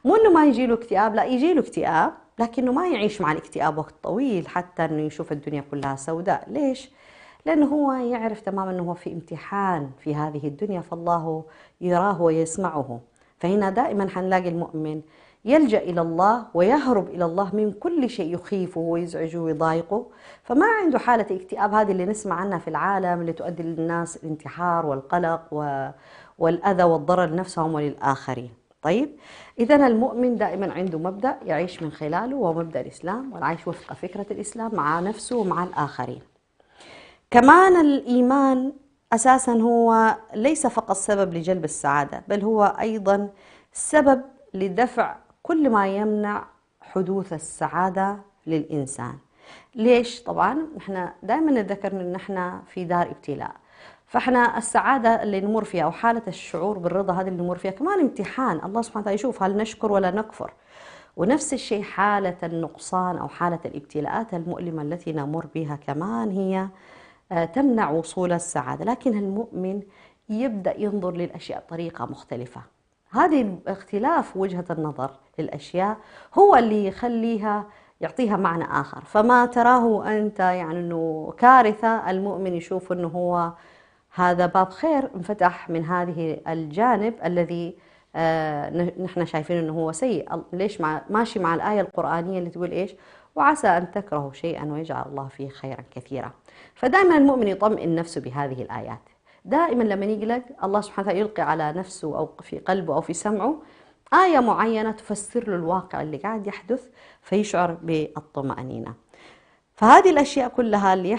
مو انه ما يجي له اكتئاب، لا يجي له اكتئاب، لكنه ما يعيش مع الاكتئاب وقت طويل حتى انه يشوف الدنيا كلها سوداء. ليش؟ لانه هو يعرف تماما انه هو في امتحان في هذه الدنيا، فالله يراه ويسمعه. فهنا دائما حنلاقي المؤمن يلجأ الى الله ويهرب الى الله من كل شيء يخيفه ويزعجه ويضايقه، فما عنده حالة الاكتئاب هذه اللي نسمع عنها في العالم، اللي تؤدي للناس الانتحار والقلق والأذى والضرر لنفسهم وللآخرين. طيب، إذن المؤمن دائما عنده مبدأ يعيش من خلاله، وهو مبدأ الإسلام والعيش وفق فكرة الإسلام مع نفسه ومع الآخرين. كمان الإيمان أساسا هو ليس فقط سبب لجلب السعادة، بل هو أيضا سبب لدفع كل ما يمنع حدوث السعادة للإنسان. ليش؟ طبعا احنا دائما نذكر ان احنا في دار ابتلاء، فاحنا السعادة اللي نمر فيها أو حالة الشعور بالرضا هذه اللي نمر فيها كمان امتحان، الله سبحانه وتعالى يشوف هل نشكر ولا نكفر. ونفس الشيء حالة النقصان أو حالة الابتلاءات المؤلمة التي نمر بها كمان هي تمنع وصول السعادة. لكن المؤمن يبدأ ينظر للأشياء بطريقة مختلفة. هذه اختلاف وجهة النظر للأشياء هو اللي يخليها يعطيها معنى آخر. فما تراه أنت يعني أنه كارثة، المؤمن يشوف أنه هو هذا باب خير انفتح من هذه الجانب الذي نحن شايفين أنه هو سيء. ليش؟ ماشي مع الآية القرآنية اللي تقول إيش؟ وعسى أن تكرهوا شيئا ويجعل الله فيه خيرا كثيرا. فدائما المؤمن يطمئن نفسه بهذه الآيات. دائما لما يقلق الله سبحانه وتعالى يلقي على نفسه أو في قلبه أو في سمعه آية معينة تفسر له الواقع اللي قاعد يحدث، فيشعر بالطمأنينة. فهذه الأشياء كلها اللي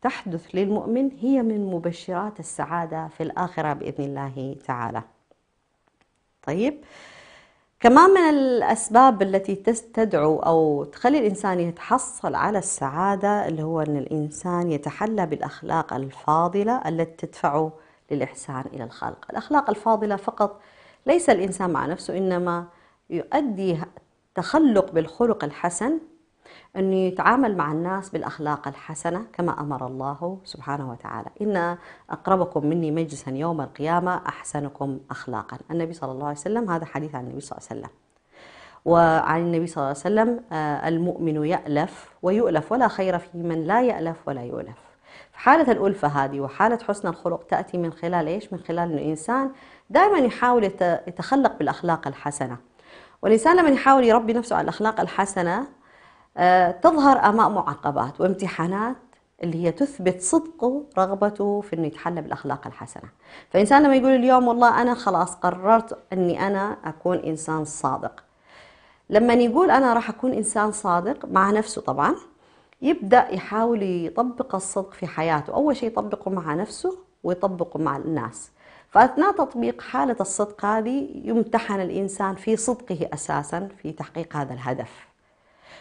تحدث للمؤمن هي من مبشرات السعادة في الآخرة بإذن الله تعالى. طيب، كمان من الأسباب التي تدعو أو تخلي الإنسان يتحصل على السعادة اللي هو أن الإنسان يتحلى بالأخلاق الفاضلة التي تدفعه للإحسان إلى الخلق. الأخلاق الفاضلة فقط ليس الإنسان مع نفسه، إنما يؤدي تخلق بالخلق الحسن، أنه يتعامل مع الناس بالأخلاق الحسنة كما أمر الله سبحانه وتعالى: إن أقربكم مني مجلسا يوم القيامة أحسنكم أخلاقا. النبي صلى الله عليه وسلم، هذا حديث عن النبي صلى الله عليه وسلم. وعن النبي صلى الله عليه وسلم: المؤمن يألف ويؤلف ولا خير في من لا يألف ولا يؤلف. حالة الألفة هذه وحالة حسن الخلق تأتي من خلال إيش؟ من خلال أن الإنسان دائما يحاول يتخلق بالأخلاق الحسنة. والإنسان لما يحاول يربي نفسه على الأخلاق الحسنة تظهر أمامه عقبات وامتحانات اللي هي تثبت صدقه، رغبته في أنه يتحلى بالأخلاق الحسنة. فإنسان لما يقول اليوم والله أنا خلاص قررت أني أنا أكون إنسان صادق، لما يقول أنا راح أكون إنسان صادق مع نفسه طبعا، يبدأ يحاول يطبق الصدق في حياته. أول شيء يطبقه مع نفسه ويطبقه مع الناس. فأثناء تطبيق حالة الصدق هذه يمتحن الإنسان في صدقه أساسا في تحقيق هذا الهدف.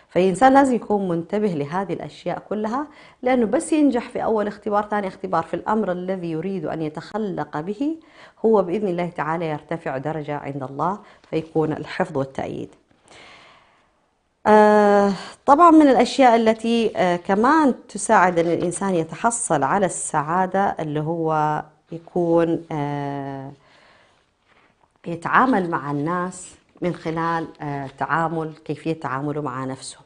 فالإنسان لازم يكون منتبه لهذه الأشياء كلها، لأنه بس ينجح في أول اختبار، ثاني اختبار في الأمر الذي يريد أن يتخلق به، هو بإذن الله تعالى يرتفع درجة عند الله فيكون الحفظ والتأييد. طبعا من الأشياء التي كمان تساعد أن الإنسان يتحصل على السعادة اللي هو يكون يتعامل مع الناس من خلال كيفية تعامله مع نفسه.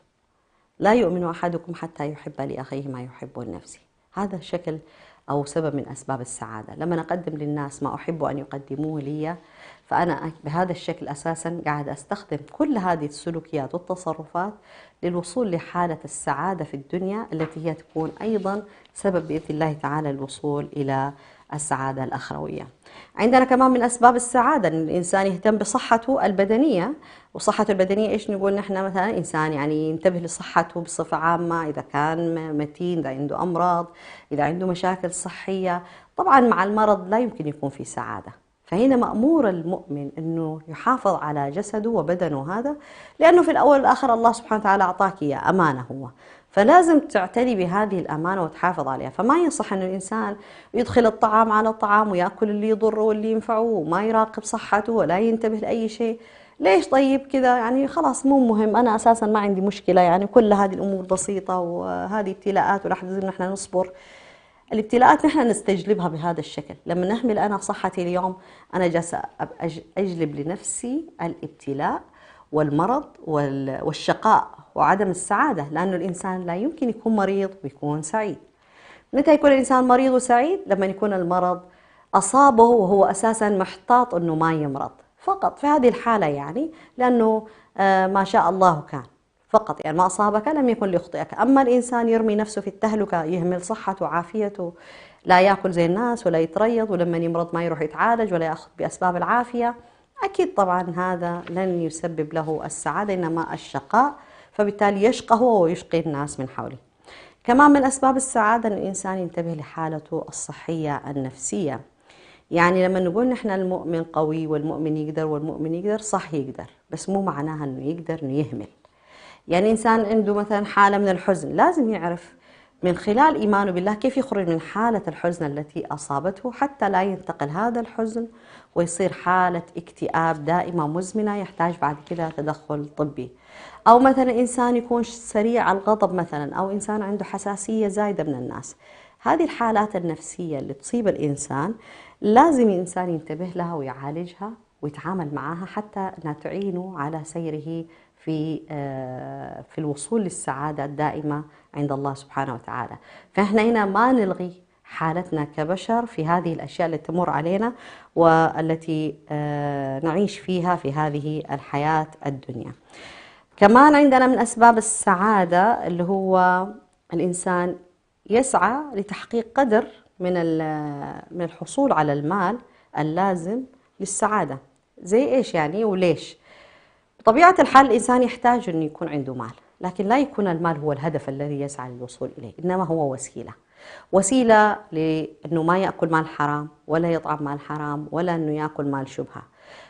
لا يؤمن أحدكم حتى يحب لأخيه ما يحب لنفسه. هذا شكل أو سبب من أسباب السعادة. لما نقدم للناس ما أحب أن يقدموه لي، فأنا بهذا الشكل أساساً قاعد أستخدم كل هذه السلوكيات والتصرفات للوصول لحالة السعادة في الدنيا، التي هي تكون أيضاً سبب بإذن الله تعالى الوصول إلى السعادة الأخروية. عندنا كمان من أسباب السعادة أن الإنسان يهتم بصحته البدنية. وصحته البدنية إيش نقول نحن؟ مثلا إنسان يعني ينتبه لصحته بصفة عامة، إذا كان متين، إذا عنده أمراض، إذا عنده مشاكل صحية. طبعا مع المرض لا يمكن يكون في سعادة. فهنا مأمور المؤمن أنه يحافظ على جسده وبدنه هذا، لأنه في الأول والآخر الله سبحانه وتعالى أعطاك إياه أمانة هو، فلازم تعتني بهذه الأمانة وتحافظ عليها. فما ينصح أن الإنسان يدخل الطعام على الطعام ويأكل اللي يضره واللي ينفعه وما يراقب صحته ولا ينتبه لأي شيء. ليش طيب كذا؟ يعني خلاص مو مهم، أنا أساسا ما عندي مشكلة، يعني كل هذه الأمور بسيطة وهذه ابتلاءات وراح لازم نحن نصبر. الابتلاءات نحن نستجلبها بهذا الشكل. لما نحمل أنا صحتي اليوم، أنا جالسة أجلب لنفسي الابتلاء والمرض والشقاء وعدم السعادة، لأنه الإنسان لا يمكن يكون مريض ويكون سعيد. متى يكون الإنسان مريض وسعيد؟ لما يكون المرض أصابه وهو أساسا محتاط أنه ما يمرض، فقط في هذه الحالة يعني، لأنه ما شاء الله كان فقط، يعني ما أصابك لم يكن ليخطئك. أما الإنسان يرمي نفسه في التهلكة، يهمل صحته وعافيته، لا يأكل زي الناس ولا يتريض، ولما يمرض ما يروح يتعالج ولا يأخذ بأسباب العافية، أكيد طبعا هذا لن يسبب له السعادة إنما الشقاء، فبالتالي يشقى هو ويشقي الناس من حوله. كمان من أسباب السعادة أن الإنسان ينتبه لحالته الصحية النفسية. يعني لما نقول نحن المؤمن قوي والمؤمن يقدر والمؤمن يقدر، صح يقدر، بس مو معناها أنه يقدر أنه يهمل. يعني إنسان عنده مثلا حالة من الحزن، لازم يعرف من خلال إيمانه بالله كيف يخرج من حالة الحزن التي أصابته، حتى لا ينتقل هذا الحزن ويصير حالة اكتئاب دائمة مزمنة يحتاج بعد كده تدخل طبي. أو مثلا إنسان يكون سريع الغضب مثلا، أو إنسان عنده حساسية زايدة من الناس. هذه الحالات النفسية اللي تصيب الإنسان لازم الإنسان ينتبه لها ويعالجها ويتعامل معها، حتى أنها تعينه على سيره في الوصول للسعادة الدائمة عند الله سبحانه وتعالى. فإحنا هنا ما نلغي حالتنا كبشر في هذه الأشياء التي تمر علينا والتي نعيش فيها في هذه الحياة الدنيا. كمان عندنا من أسباب السعادة اللي هو الإنسان يسعى لتحقيق قدر من الحصول على المال اللازم للسعادة. زي إيش يعني وليش؟ بطبيعة الحال الإنسان يحتاج أن يكون عنده مال، لكن لا يكون المال هو الهدف الذي يسعى للوصول إليه، إنما هو وسيلة لأنه ما يأكل مال حرام ولا يطعم مال حرام ولا أنه يأكل مال شبهة.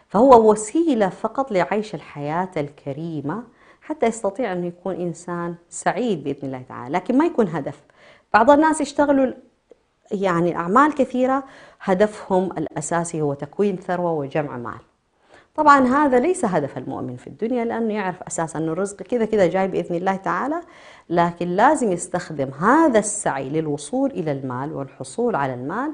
فهو وسيلة فقط لعيش الحياة الكريمة حتى يستطيع أن يكون إنسان سعيد بإذن الله تعالى، لكن ما يكون هدف. بعض الناس يشتغلوا يعني أعمال كثيرة هدفهم الأساسي هو تكوين ثروة وجمع مال. طبعا هذا ليس هدف المؤمن في الدنيا، لأنه يعرف أساسا أن الرزق كذا كذا جاي بإذن الله تعالى، لكن لازم يستخدم هذا السعي للوصول إلى المال والحصول على المال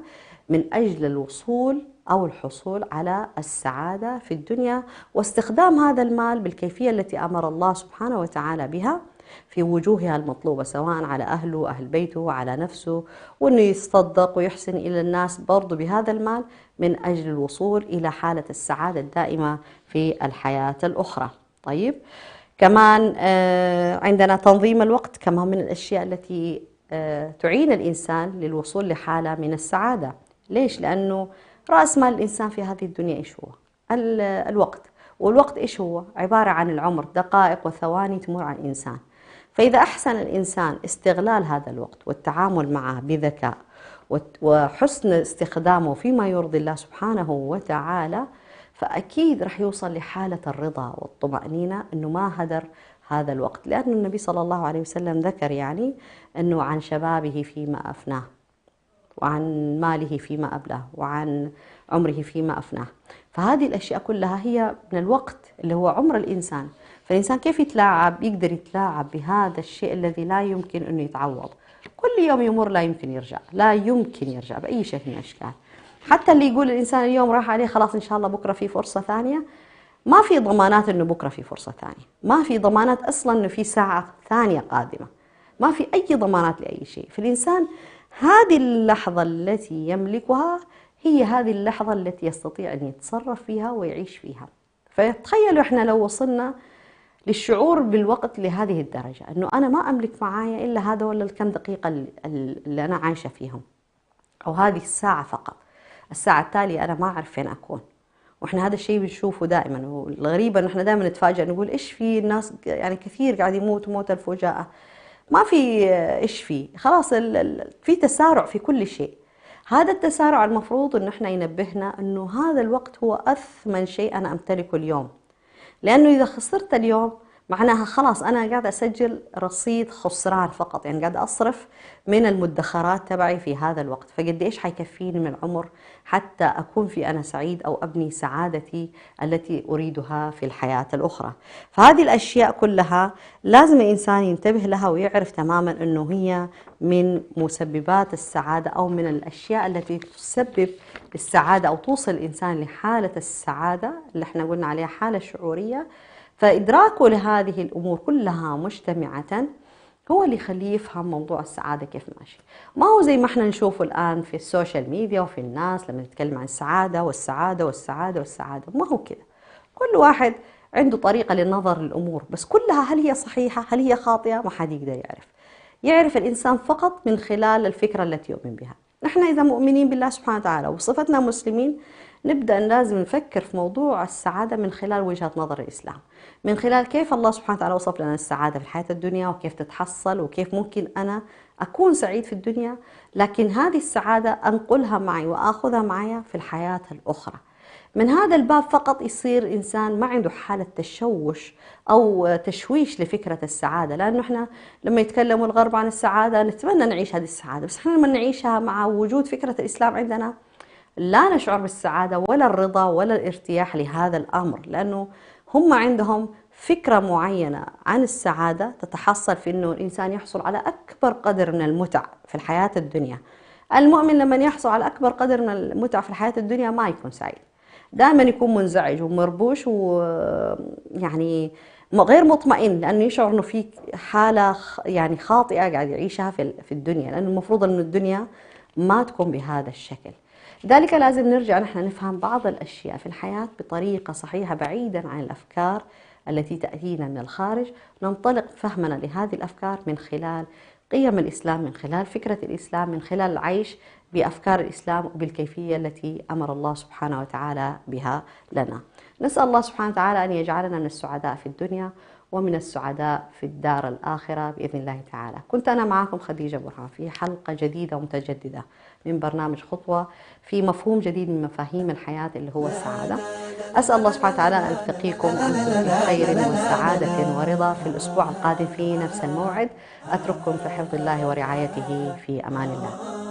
من أجل الوصول أو الحصول على السعادة في الدنيا، واستخدام هذا المال بالكيفية التي أمر الله سبحانه وتعالى بها في وجوهها المطلوبة، سواء على أهله أهل بيته وعلى نفسه، وأنه يتصدق ويحسن إلى الناس برضو بهذا المال من أجل الوصول إلى حالة السعادة الدائمة في الحياة الأخرى. طيب، كمان عندنا تنظيم الوقت، كمان من الأشياء التي تعين الإنسان للوصول لحالة من السعادة. ليش؟ لأنه رأس مال الإنسان في هذه الدنيا إيش هو؟ الوقت. والوقت إيش هو؟ عبارة عن العمر، دقائق وثواني تمر على الإنسان. فإذا أحسن الإنسان استغلال هذا الوقت والتعامل معه بذكاء وحسن استخدامه فيما يرضي الله سبحانه وتعالى، فأكيد رح يوصل لحالة الرضا والطمأنينة أنه ما هدر هذا الوقت. لأن النبي صلى الله عليه وسلم ذكر يعني أنه عن شبابه فيما أفناه، وعن ماله فيما أبلاه، وعن عمره فيما أفناه. فهذه الأشياء كلها هي من الوقت اللي هو عمر الإنسان. فالإنسان كيف يتلاعب؟ يقدر يتلاعب بهذا الشيء الذي لا يمكن أنه يتعوض. كل يوم يمر لا يمكن يرجع، لا يمكن يرجع بأي شكل من الأشكال. حتى اللي يقول الإنسان اليوم راح عليه خلاص إن شاء الله بكرة في فرصة ثانية، ما في ضمانات أنه بكرة في فرصة ثانية، ما في ضمانات أصلا أنه في ساعة ثانية قادمة، ما في أي ضمانات لأي شيء. فالإنسان هذه اللحظة التي يملكها هي هذه اللحظة التي يستطيع أن يتصرف فيها ويعيش فيها. فتخيلوا إحنا لو وصلنا للشعور بالوقت لهذه الدرجة، أنه أنا ما أملك معايا إلا هذا ولا الكم دقيقة اللي أنا عايشة فيهم، أو هذه الساعة فقط، الساعة التالية أنا ما أعرف فين أكون. وإحنا هذا الشيء بنشوفه دائما، والغريب أنه إحنا دائما نتفاجأ نقول إيش في الناس يعني كثير قاعد يموتوا موت الفجاءة، ما في إيش في، خلاص في تسارع في كل شيء. هذا التسارع المفروض أنه إحنا ينبهنا أنه هذا الوقت هو أثمن شيء أنا أمتلكه اليوم. لأنه إذا خسرت اليوم معناها خلاص أنا قاعدة أسجل رصيد خسران فقط، يعني قاعدة أصرف من المدخرات تبعي في هذا الوقت. فقد إيش حيكفيني من العمر حتى أكون في أنا سعيد أو أبني سعادتي التي أريدها في الحياة الأخرى. فهذه الأشياء كلها لازم الإنسان ينتبه لها ويعرف تماما أنه هي من مسببات السعادة، أو من الأشياء التي تسبب السعادة أو توصل الإنسان لحالة السعادة اللي احنا قلنا عليها حالة شعورية. فإدراكه لهذه الأمور كلها مجتمعة هو اللي يخليه يفهم موضوع السعادة كيف ماشي. ما هو زي ما احنا نشوفه الآن في السوشيال ميديا وفي الناس لما نتكلم عن السعادة والسعادة والسعادة والسعادة. ما هو كده، كل واحد عنده طريقة للنظر للأمور، بس كلها هل هي صحيحة هل هي خاطئة ما حد يقدر يعرف الإنسان فقط من خلال الفكرة التي يؤمن بها. نحن إذا مؤمنين بالله سبحانه وتعالى وصفتنا مسلمين، نبدأ لازم نفكر في موضوع السعادة من خلال وجهة نظر الإسلام، من خلال كيف الله سبحانه وتعالى وصف لنا السعادة في الحياة الدنيا، وكيف تتحصل، وكيف ممكن أنا أكون سعيد في الدنيا، لكن هذه السعادة أنقلها معي وأخذها معي في الحياة الأخرى. من هذا الباب فقط يصير إنسان ما عنده حالة تشوش أو تشويش لفكرة السعادة. لأنه إحنا لما يتكلموا الغرب عن السعادة نتمنى نعيش هذه السعادة، بس إحنا لما نعيشها مع وجود فكرة الإسلام عندنا لا نشعر بالسعادة ولا الرضا ولا الارتياح لهذا الأمر، لأنه هم عندهم فكرة معينة عن السعادة تتحصل في أنه الإنسان يحصل على أكبر قدر من المتع في الحياة الدنيا. المؤمن لما يحصل على أكبر قدر من المتع في الحياة الدنيا ما يكون سعيد، دائما يكون منزعج ومربوش ويعني غير مطمئن، لأنه يشعر أنه في حالة يعني خاطئة قاعد يعيشها في الدنيا، لأنه المفروض أن الدنيا ما تكون بهذا الشكل. لذلك لازم نرجع نحن نفهم بعض الأشياء في الحياة بطريقة صحيحة بعيدا عن الأفكار التي تأتينا من الخارج. ننطلق فهمنا لهذه الأفكار من خلال قيم الإسلام، من خلال فكرة الإسلام، من خلال العيش بأفكار الإسلام وبالكيفية التي أمر الله سبحانه وتعالى بها لنا. نسأل الله سبحانه وتعالى أن يجعلنا من السعداء في الدنيا ومن السعداء في الدار الآخرة بإذن الله تعالى. كنت أنا معكم خديجة برهان في حلقة جديدة ومتجددة من برنامج خطوة في مفهوم جديد من مفاهيم الحياة اللي هو السعادة. أسأل الله سبحانه وتعالى أن ألتقيكم في خير وسعادة ورضا في الأسبوع القادم في نفس الموعد. أترككم في حفظ الله ورعايته، في أمان الله.